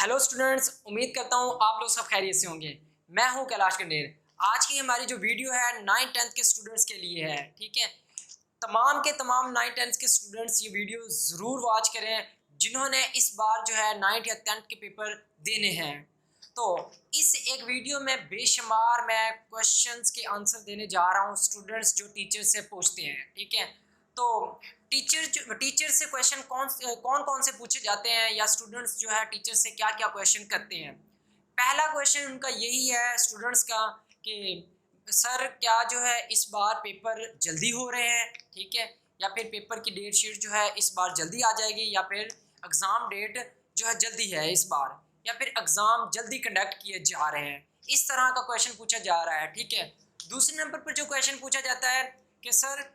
Hello students, उम्मीद करता हूँ आप लोग सब खैरियत से होंगे। मैं हूँ कैलाश कंडेर। आज की हमारी जो वीडियो है 9th-10th के स्टूडेंट्स के लिए है। ठीक है, तमाम के तमाम 9th-10th के स्टूडेंट्स ये वीडियो ज़रूर वॉच करें जिन्होंने इस बार जो है 9th या 10th के पेपर देने हैं। तो इस एक वीडियो में बेशुमार मैं क्वेश्चंस के आंसर देने जा रहा हूँ स्टूडेंट्स जो टीचर से पूछते हैं। ठीक है, तो टीचर से क्वेश्चन कौन कौन से पूछे जाते हैं या स्टूडेंट्स जो है टीचर से क्या क्या क्वेश्चन करते हैं। पहला क्वेश्चन उनका यही है स्टूडेंट्स का कि सर क्या जो है इस बार पेपर जल्दी हो रहे हैं। ठीक है, या फिर पेपर की डेट शीट जो है इस बार जल्दी आ जाएगी, या फिर एग्ज़ाम डेट जो है जल्दी है इस बार, या फिर एग्ज़ाम जल्दी कंडक्ट किए जा रहे हैं। इस तरह का क्वेश्चन पूछा जा रहा है। ठीक है, दूसरे नंबर पर जो क्वेश्चन पूछा जाता है कि सर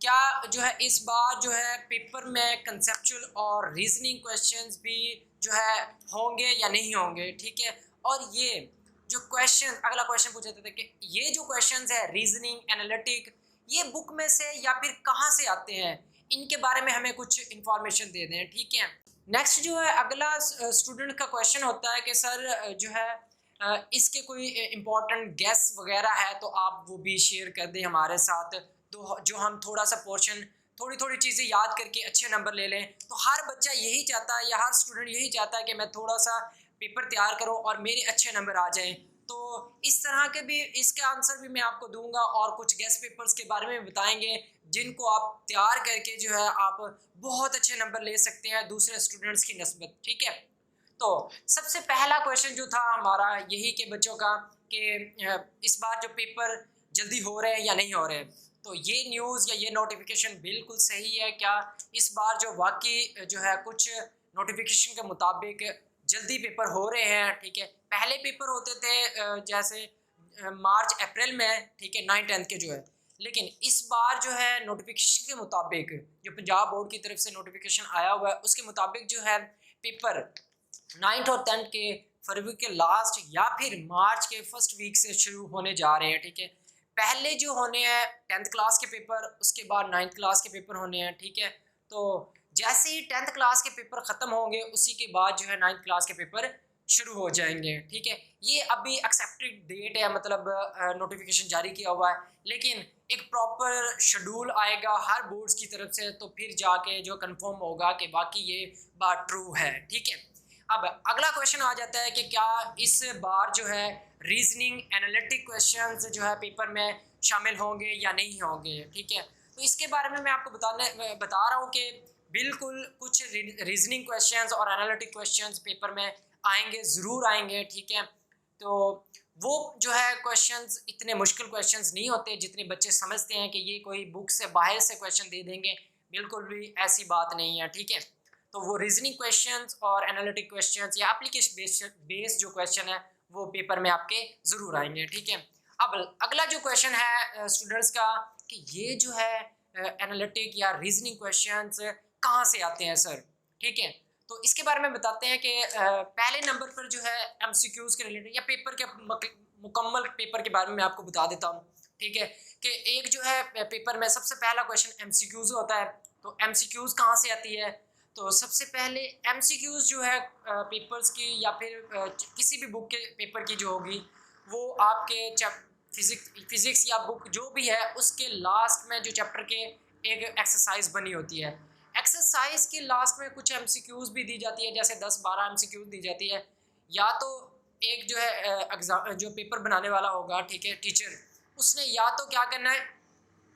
क्या जो है इस बार जो है पेपर में कंसेप्चुअल और रीजनिंग क्वेश्चंस भी जो है होंगे या नहीं होंगे। ठीक है, और ये जो क्वेश्चन अगला क्वेश्चन पूछा जाता है कि ये जो क्वेश्चंस है रीजनिंग एनालिटिक ये बुक में से या फिर कहाँ से आते हैं, इनके बारे में हमें कुछ इंफॉर्मेशन दे दें। ठीक है, नेक्स्ट जो है अगला स्टूडेंट का क्वेश्चन होता है कि सर जो है इसके कोई इम्पोर्टेंट गेस वगैरह है तो आप वो भी शेयर कर दें हमारे साथ, तो जो हम थोड़ा सा पोर्शन थोड़ी थोड़ी चीज़ें याद करके अच्छे नंबर ले लें। तो हर बच्चा यही चाहता है या हर स्टूडेंट यही चाहता है कि मैं थोड़ा सा पेपर तैयार करूं और मेरे अच्छे नंबर आ जाएं। तो इस तरह के भी इसका आंसर भी मैं आपको दूंगा और कुछ गेस्ट पेपर्स के बारे में बताएंगे जिनको आप तैयार करके जो है आप बहुत अच्छे नंबर ले सकते हैं दूसरे स्टूडेंट्स की नस्बत। ठीक है, तो सबसे पहला क्वेश्चन जो था हमारा यही के बच्चों का कि इस बार जो पेपर जल्दी हो रहे हैं या नहीं हो रहे हैं। तो ये न्यूज़ या ये नोटिफिकेशन बिल्कुल सही है। क्या इस बार जो वाकई जो है कुछ नोटिफिकेशन के मुताबिक जल्दी पेपर हो रहे हैं। ठीक है, पहले पेपर होते थे जैसे मार्च अप्रैल में। ठीक है, 9th-10th के जो है, लेकिन इस बार जो है नोटिफिकेशन के मुताबिक जो पंजाब बोर्ड की तरफ से नोटिफिकेशन आया हुआ है उसके मुताबिक जो है पेपर 9th और 10th के फरवरी के लास्ट या फिर मार्च के फर्स्ट वीक से शुरू होने जा रहे हैं। ठीक है, पहले जो होने हैं 10th क्लास के पेपर, उसके बाद 9th क्लास के पेपर होने हैं। ठीक है, तो जैसे ही 10th क्लास के पेपर ख़त्म होंगे उसी के बाद जो है 9th क्लास के पेपर शुरू हो जाएंगे। ठीक है, ये अभी एक्सेप्टेड डेट है, मतलब नोटिफिकेशन जारी किया हुआ है, लेकिन एक प्रॉपर शेड्यूल आएगा हर बोर्ड्स की तरफ से तो फिर जाके जो कंफर्म होगा कि बाकी ये बात ट्रू है। ठीक है, अब अगला क्वेश्चन आ जाता है कि क्या इस बार जो है रीजनिंग एनालिटिक क्वेश्चंस जो है पेपर में शामिल होंगे या नहीं होंगे। ठीक है, तो इसके बारे में मैं आपको बता रहा हूँ कि बिल्कुल कुछ रीजनिंग क्वेश्चंस और एनालिटिक क्वेश्चंस पेपर में आएंगे, ज़रूर आएंगे। ठीक है, तो वो जो है क्वेश्चंस इतने मुश्किल क्वेश्चंस नहीं होते जितने बच्चे समझते हैं कि ये कोई बुक से बाहर से क्वेश्चन दे देंगे। बिल्कुल भी ऐसी बात नहीं है। ठीक है, तो वो रीजनिंग क्वेश्चंस और एनालिटिक क्वेश्चंस या एप्लीकेशन बेस्ड जो क्वेश्चन है वो पेपर में आपके ज़रूर आएंगे। ठीक है, अब अगला जो क्वेश्चन है स्टूडेंट्स का कि ये जो है एनालिटिक या रीजनिंग क्वेश्चंस कहाँ से आते हैं सर। ठीक है, तो इसके बारे में बताते हैं कि पहले नंबर पर जो है एमसीक्यूज़ के रिलेटेड या पेपर के मुकम्मल पेपर के बारे में मैं आपको बता देता हूँ। ठीक है, कि एक जो है पेपर में सबसे पहला क्वेश्चन एमसीक्यूज़ होता है। तो एमसीक्यूज़ कहाँ से आती है, तो सबसे पहले एमसीक्यूज़ जो है पेपर्स की या फिर किसी भी बुक के पेपर की जो होगी वो आपके फिज़िक्स या बुक जो भी है उसके लास्ट में जो चैप्टर के एक एक्सरसाइज बनी होती है। एक्सरसाइज के लास्ट में कुछ एमसीक्यूज़ भी दी जाती है, जैसे 10-12 एमसीक्यूज़ दी जाती है। या तो एक जो है एग्ज़ाम जो पेपर बनाने वाला होगा, ठीक है, टीचर, उसने या तो क्या करना है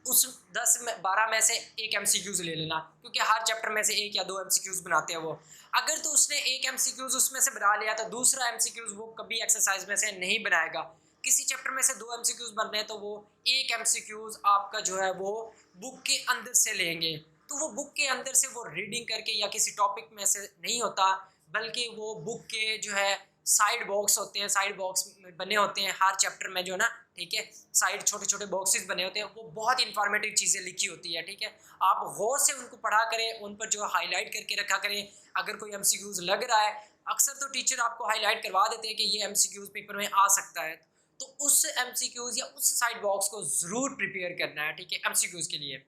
उस 10-12 में से एक एमसीक्यूज़ ले लेना, क्योंकि हर चैप्टर में से एक या दो एमसीक्यूज़ बनाते हैं वो। अगर तो उसने एक एमसीक्यूज़ उसमें से बना लिया तो दूसरा एमसीक्यूज़ वो कभी एक्सरसाइज में से नहीं बनाएगा। किसी चैप्टर में से दो एमसीक्यूज़ बन रहे हैं तो वो एक एमसीक्यूज़ आपका जो है वो बुक के अंदर से लेंगे। तो वो बुक के अंदर से वो रीडिंग करके या किसी टॉपिक में से नहीं होता, बल्कि वो बुक के जो है साइड बॉक्स होते हैं, साइड बॉक्स बने होते हैं हर चैप्टर में जो ना। ठीक है, साइड छोटे छोटे बॉक्सेस बने होते हैं, वो बहुत इंफॉर्मेटिव चीज़ें लिखी होती है। ठीक है, आप गौर से उनको पढ़ा करें, उन पर जो हाईलाइट करके रखा करें। अगर कोई एमसीक्यूज़ लग रहा है, अक्सर तो टीचर आपको हाईलाइट करवा देते हैं कि ये एमसीक्यूज़ पेपर में आ सकता है, तो उस एमसीक्यूज़ या उस साइड बॉक्स को ज़रूर प्रिपेयर करना है। ठीक है, एमसीक्यूज़ के लिए।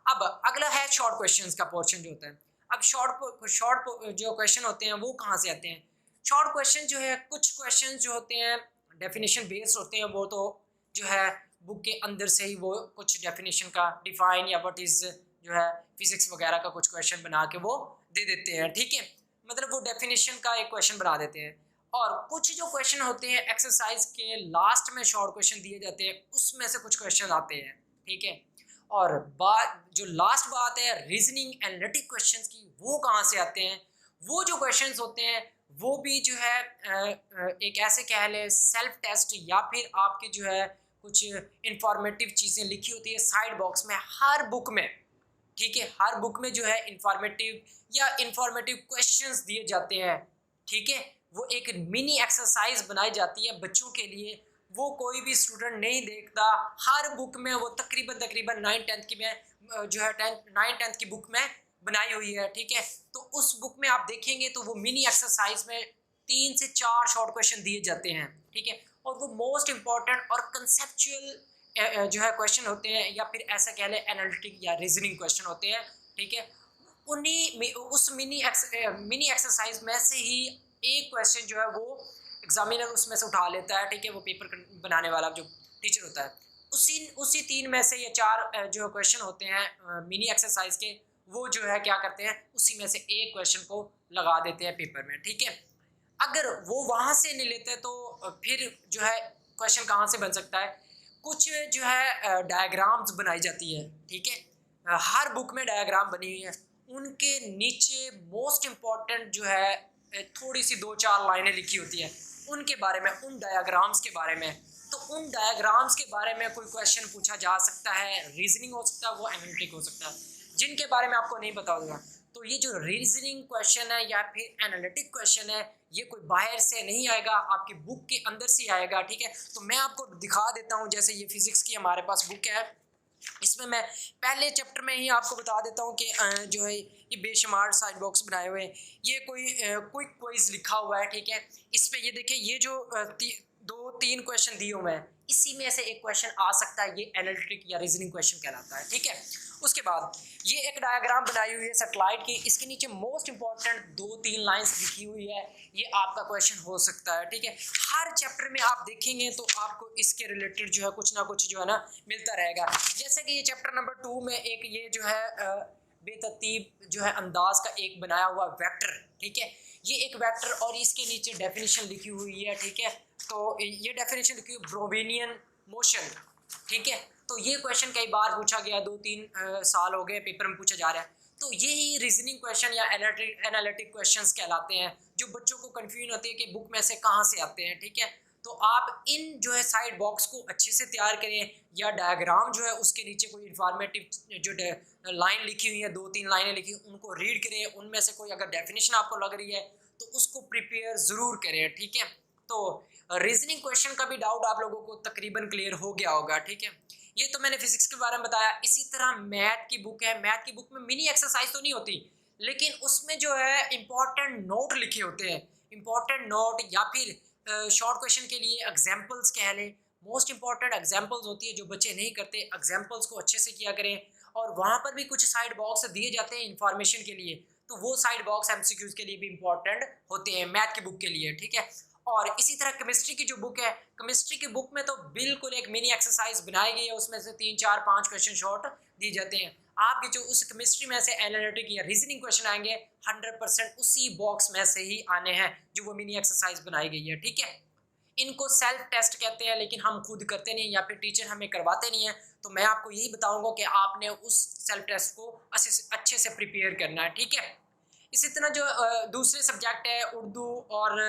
अब अगला है शॉर्ट क्वेश्चंस का पोर्शन जो होता है। अब शॉर्ट जो क्वेश्चन होते हैं वो कहाँ से आते हैं। शॉर्ट क्वेश्चन जो है, कुछ क्वेश्चन जो होते हैं डेफिनेशन बेस्ड होते हैं, वो तो जो है बुक के अंदर से ही वो कुछ डेफिनेशन का डिफाइन या व्हाट इज़ जो है फिजिक्स वगैरह का कुछ क्वेश्चन बना के वो दे देते हैं, ठीक है, मतलब वो डेफिनेशन का एक क्वेश्चन बना देते हैं। और कुछ जो क्वेश्चन होते हैं एक्सरसाइज के लास्ट में शॉर्ट क्वेश्चन दिए जाते हैं, उसमें से कुछ क्वेश्चन आते हैं, ठीक है। और बात जो लास्ट बात है रीजनिंग एनालिटिक क्वेश्चंस की, वो कहाँ से आते हैं? वो जो क्वेश्चंस होते हैं वो भी जो है एक ऐसे कह लें सेल्फ टेस्ट या फिर आपकी जो है कुछ इंफॉर्मेटिव चीज़ें लिखी होती है साइड बॉक्स में हर बुक में, ठीक है, हर बुक में जो है इंफॉर्मेटिव या इंफॉर्मेटिव क्वेश्चंस दिए जाते हैं, ठीक है। वो एक मिनी एक्सरसाइज बनाई जाती है बच्चों के लिए, वो कोई भी स्टूडेंट नहीं देखता, हर बुक में वो तकरीबन तकरीबन 9th-10th की में जो है 9th-10th की बुक में बनाई हुई है, ठीक है। तो उस बुक में आप देखेंगे तो वो मिनी एक्सरसाइज में 3 से 4 शॉर्ट क्वेश्चन दिए जाते हैं, ठीक है, और वो मोस्ट इम्पॉर्टेंट और कंसेप्चुअल जो है क्वेश्चन होते हैं, या फिर ऐसा कह लें एनालिटिक या रीजनिंग क्वेश्चन होते हैं, ठीक है। उस मिनी एक्सरसाइज में से ही एक क्वेश्चन जो है वो एग्जामिनर उसमें से उठा लेता है, ठीक है, वो पेपर बनाने वाला जो टीचर होता है, उसी 3 में से ये 4 जो क्वेश्चन होते हैं मिनी एक्सरसाइज के, वो जो है क्या करते हैं उसी में से एक क्वेश्चन को लगा देते हैं पेपर में, ठीक है। अगर वो वहाँ से नहीं लेते तो फिर जो है क्वेश्चन कहाँ से बन सकता है? कुछ जो है डायग्राम्स बनाई जाती है, ठीक है, हर बुक में डायग्राम बनी हुई है, उनके नीचे मोस्ट इम्पॉर्टेंट जो है थोड़ी सी 2-4 लाइनें लिखी होती है उनके बारे में, उन डायग्राम्स के बारे में। तो उन डायग्राम्स के बारे में कोई क्वेश्चन पूछा जा सकता है, रीजनिंग हो सकता है, वो एनालिटिक हो सकता है, जिनके बारे में आपको नहीं पता होगा। तो ये जो रीजनिंग क्वेश्चन है या फिर एनालिटिक क्वेश्चन है, ये कोई बाहर से नहीं आएगा, आपकी बुक के अंदर से आएगा, ठीक है। तो मैं आपको दिखा देता हूँ, जैसे ये फिजिक्स की हमारे पास बुक है, इसमें मैं पहले चैप्टर में ही आपको बता देता हूँ कि जो है ये बेशुमार साइड बॉक्स बनाए हुए हैं, ये कोई क्विक क्विज लिखा हुआ है, ठीक है। इस पर ये देखिए, ये जो 2-3 क्वेश्चन दिए हुए हैं, इसी में से एक क्वेश्चन आ सकता है, ये एनालिटिक या रीजनिंग क्वेश्चन कहलाता है, ठीक है। उसके बाद ये एक डायग्राम बनाई हुई है सैटेलाइट की, इसके नीचे मोस्ट इंपॉर्टेंट 2-3 लाइंस लिखी हुई है, ये आपका क्वेश्चन हो सकता है, ठीक है। हर चैप्टर में आप देखेंगे तो आपको इसके रिलेटेड जो है कुछ ना कुछ जो है ना मिलता रहेगा। जैसे कि ये चैप्टर नंबर 2 में एक ये जो है बेतरतीब जो है अंदाज का एक बनाया हुआ वेक्टर, ठीक है, ये एक वेक्टर और इसके नीचे डेफिनेशन लिखी हुई है, ठीक है। तो ये डेफिनेशन लिखी हुई ब्रोविनियन मोशन, ठीक है। तो ये क्वेश्चन कई बार पूछा गया, 2-3 साल हो गए पेपर में पूछा जा रहा है। तो यही रीजनिंग क्वेश्चन या एनालिटिक क्वेश्चंस कहलाते हैं, जो बच्चों को कंफ्यूजन होती है कि बुक में से कहाँ से आते हैं, ठीक है। तो आप इन जो है साइड बॉक्स को अच्छे से तैयार करें, या डायग्राम जो है उसके नीचे कोई इंफॉर्मेटिव जो लाइन लिखी हुई है, 2-3 लाइनें लिखी, उनको रीड करें, उनमें से कोई अगर डेफिनेशन आपको लग रही है तो उसको प्रिपेयर ज़रूर करें, ठीक है। तो रीजनिंग क्वेश्चन का भी डाउट आप लोगों को तकरीबन क्लियर हो गया होगा, ठीक है। ये तो मैंने फिजिक्स के बारे में बताया। इसी तरह मैथ की बुक है, मैथ की बुक में मिनी एक्सरसाइज तो नहीं होती, लेकिन उसमें जो है इंपॉर्टेंट नोट लिखे होते हैं, इंपॉर्टेंट नोट या फिर शॉर्ट क्वेश्चन के लिए एग्जाम्पल्स कह लें, मोस्ट इंपॉर्टेंट एग्जाम्पल्स होती है जो बच्चे नहीं करते, एग्जाम्पल्स को अच्छे से किया करें। और वहाँ पर भी कुछ साइड बॉक्स दिए जाते हैं इंफॉर्मेशन के लिए, तो वो साइड बॉक्स एमसीक्यूज के लिए भी इंपॉर्टेंट होते हैं मैथ की बुक के लिए, ठीक है। और इसी तरह केमिस्ट्री की जो बुक है, केमिस्ट्री की बुक में तो बिल्कुल एक मिनी एक्सरसाइज बनाई गई है, उसमें से 3-4-5 क्वेश्चन शॉर्ट दिए जाते हैं। आपके जो उस केमिस्ट्री में से एनालिटिक या रीजनिंग क्वेश्चन आएंगे 100% उसी बॉक्स में से ही आने हैं जो वो मिनी एक्सरसाइज बनाई गई है, ठीक है। इनको सेल्फ टेस्ट कहते हैं, लेकिन हम खुद करते नहीं या फिर टीचर हमें करवाते नहीं है। तो मैं आपको यही बताऊंगा कि आपने उस सेल्फ टेस्ट को अच्छे से प्रिपेयर करना है, ठीक है। इसी तरह जो दूसरे सब्जेक्ट है उर्दू और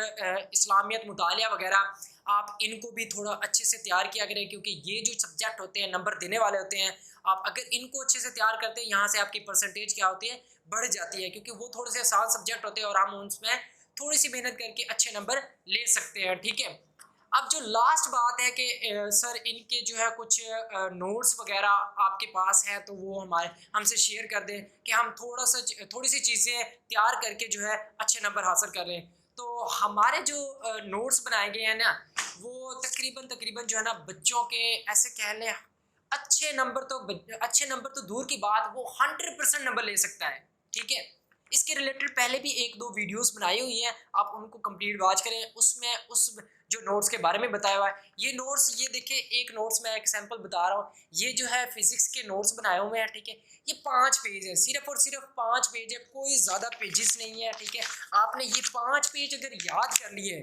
इस्लामियत मुतालिया वगैरह, आप इनको भी थोड़ा अच्छे से तैयार किया करें, क्योंकि ये जो सब्जेक्ट होते हैं नंबर देने वाले होते हैं। आप अगर इनको अच्छे से तैयार करते हैं, यहाँ से आपकी परसेंटेज क्या होती है, बढ़ जाती है, क्योंकि वो थोड़े से आसान सब्जेक्ट होते हैं और हम उसमें थोड़ी सी मेहनत करके अच्छे नंबर ले सकते हैं, ठीक है। अब जो लास्ट बात है कि सर इनके जो है कुछ नोट्स वगैरह आपके पास है तो वो हमारे हमसे शेयर कर दें कि हम थोड़ी सी चीज़ें तैयार करके जो है अच्छे नंबर हासिल कर लें। तो हमारे जो नोट्स बनाए गए हैं ना, वो तकरीबन तकरीबन जो है ना बच्चों के ऐसे कह लें अच्छे नंबर तो दूर की बात, वो 100% नंबर ले सकता है, ठीक है। इसके रिलेटेड पहले भी 1-2 वीडियोस बनाई हुई हैं, आप उनको कंप्लीट वॉच करें। उसमें उस जो नोट्स के बारे में बताया हुआ है। ये नोट्स, ये देखिए एक नोट्स मैं एक सैंपल बता रहा हूँ। ये जो है फिजिक्स के नोट्स बनाए हुए हैं, ठीक है। ये 5 पेज है, सिर्फ और सिर्फ 5 पेज है, कोई ज़्यादा पेजेस नहीं है, ठीक है। आपने ये 5 पेज अगर याद कर लिए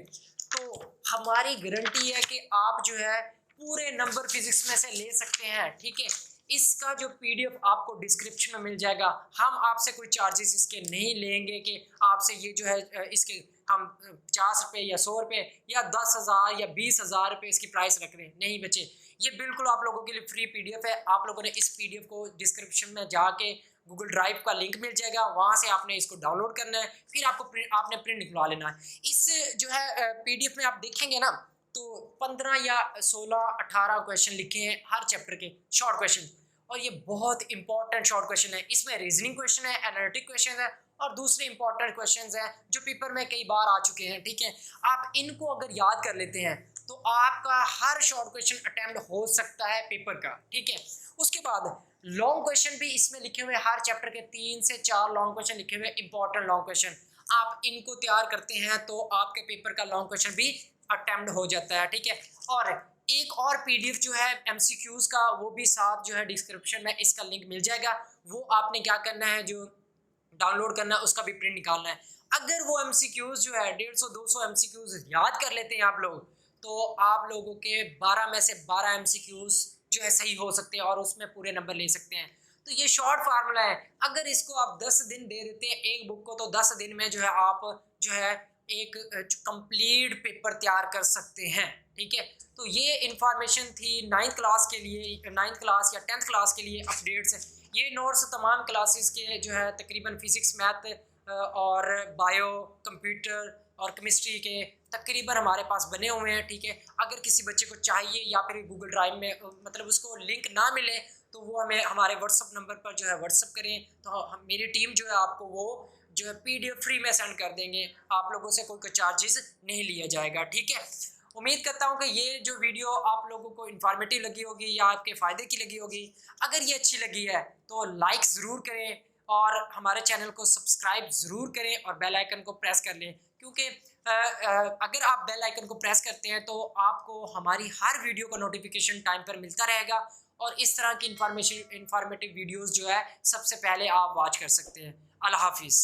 तो हमारी गारंटी है कि आप जो है पूरे नंबर फिजिक्स में से ले सकते हैं, ठीक है। इसका जो पीडीएफ आपको डिस्क्रिप्शन में मिल जाएगा। हम आपसे कोई चार्जेस इसके नहीं लेंगे कि आपसे ये जो है इसके हम 50 रुपये या 100 रुपये या 10,000 या 20,000 रुपये इसकी प्राइस रख रहे हैं। नहीं बच्चे, ये बिल्कुल आप लोगों के लिए फ्री पीडीएफ है। आप लोगों ने इस पीडीएफ को डिस्क्रिप्शन में जाके गूगल ड्राइव का लिंक मिल जाएगा, वहाँ से आपने इसको डाउनलोड करना है, फिर आपने प्रिंट निकलवा लेना है। इस जो है पीडीएफ में आप देखेंगे ना तो 15 या 16-18 क्वेश्चन लिखे हैं हर चैप्टर के, शॉर्ट क्वेश्चन, और ये बहुत इंपॉर्टेंट शॉर्ट क्वेश्चन है। इसमें रीजनिंग क्वेश्चन है, एनालिटिक क्वेश्चन है और दूसरे इंपॉर्टेंट क्वेश्चन हैं जो पेपर में कई बार आ चुके हैं, ठीक है। आप इनको अगर याद कर लेते हैं तो आपका हर शॉर्ट क्वेश्चन अटेम्प्ट हो सकता है पेपर का, ठीक है। उसके बाद लॉन्ग क्वेश्चन भी इसमें लिखे हुए, हर चैप्टर के 3 से 4 लॉन्ग क्वेश्चन लिखे हुए, इंपॉर्टेंट लॉन्ग क्वेश्चन। आप इनको तैयार करते हैं तो आपके पेपर का लॉन्ग क्वेश्चन भी अटेम्प्ट हो जाता है, ठीक है। और एक और पीडीएफ जो है एमसीक्यूज का, वो भी साथ जो है डिस्क्रिप्शन में इसका लिंक मिल जाएगा। वो आपने क्या करना है, जो डाउनलोड करना है उसका भी प्रिंट निकालना है। अगर वो एमसीक्यूज जो है 150-200 एमसीक्यूज याद कर लेते हैं आप लोग, तो आप लोगों के 12 में से 12 एमसीक्यूज जो है सही हो सकते हैं और उसमें पूरे नंबर ले सकते हैं। तो ये शॉर्ट फार्मूला है। अगर इसको आप 10 दिन दे देते हैं एक बुक को, तो 10 दिन में जो है आप जो है एक कंप्लीट पेपर तैयार कर सकते हैं, ठीक है। तो ये इंफॉर्मेशन थी 9th क्लास के लिए, 9th क्लास या 10th क्लास के लिए अपडेट्स। ये नोट्स तमाम क्लासेस के जो है तकरीबन फिजिक्स, मैथ और बायो, कंप्यूटर और केमिस्ट्री के तकरीबन हमारे पास बने हुए हैं, ठीक है। अगर किसी बच्चे को चाहिए या फिर गूगल ड्राइव में मतलब उसको लिंक ना मिले तो वो हमें हमारे व्हाट्सअप नंबर पर जो है व्हाट्सअप करें, तो मेरी टीम जो है आपको वो जो है पीडीएफ फ्री में सेंड कर देंगे। आप लोगों से कोई चार्जेस नहीं लिया जाएगा, ठीक है। उम्मीद करता हूँ कि ये जो वीडियो आप लोगों को इन्फॉर्मेटिव लगी होगी या आपके फ़ायदे की लगी होगी। अगर ये अच्छी लगी है तो लाइक ज़रूर करें और हमारे चैनल को सब्सक्राइब ज़रूर करें और बेल आइकन को प्रेस कर लें, क्योंकि अगर आप बेल आइकन को प्रेस करते हैं तो आपको हमारी हर वीडियो का नोटिफिकेशन टाइम पर मिलता रहेगा और इस तरह की इंफॉर्मेटिव वीडियोज़ जो है सबसे पहले आप वॉच कर सकते हैं। अल्लाह हाफिज़।